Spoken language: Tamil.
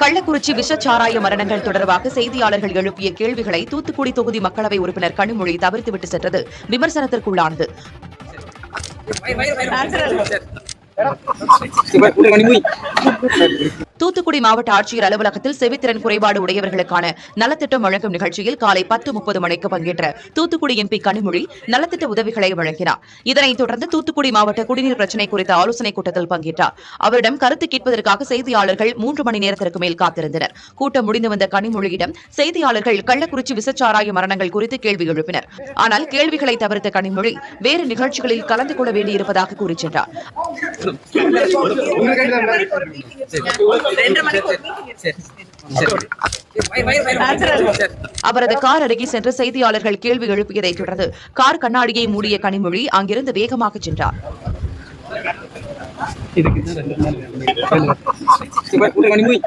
கள்ளக்குறிச்சி விஷச்சாராய மரணங்கள் தொடர்பாக செய்தியாளர்கள் எழுப்பிய கேள்விகளை தூத்துக்குடி தொகுதி மக்களவை உறுப்பினர் கனிமொழி தவிர்த்துவிட்டு சென்றது விமர்சனத்திற்குள்ளானது. தூத்துக்குடி மாவட்ட ஆட்சியர் அலுவலகத்தில் செவித்திறன் குறைபாடு உடையவர்களுக்கான நலத்திட்டம் வழங்கும் நிகழ்ச்சியில் காலை 10:30 மணிக்கு பங்கேற்ற தூத்துக்குடி எம்பி கனிமொழி நலத்திட்ட உதவிகளை வழங்கினார். இதனைத் தொடர்ந்து தூத்துக்குடி மாவட்ட குடிநீர் பிரச்சினை குறித்த ஆலோசனைக் கூட்டத்தில் பங்கேற்றார். அவரிடம் கருத்து கேட்பதற்காக செய்தியாளர்கள் 3 மணி நேரத்திற்கு மேல் காத்திருந்தனர். கூட்டம் முடிந்து வந்த கனிமொழியிடம் செய்தியாளர்கள் கள்ளக்குறிச்சி விசச்சாராய மரணங்கள் குறித்து கேள்வி எழுப்பினர். ஆனால் கேள்விகளை தவிர்த்த கனிமொழி வேறு நிகழ்ச்சிகளில் கலந்து கொள்ள வேண்டியிருப்பதாக கூறிச் சென்றார். அவரது கார் அருகே சென்று செய்தியாளர்கள் கேள்வி எழுப்பியதைத் தொடர்ந்து கார் கண்ணாடியை மூடிய கனிமொழி அங்கிருந்து வேகமாக சென்றார்.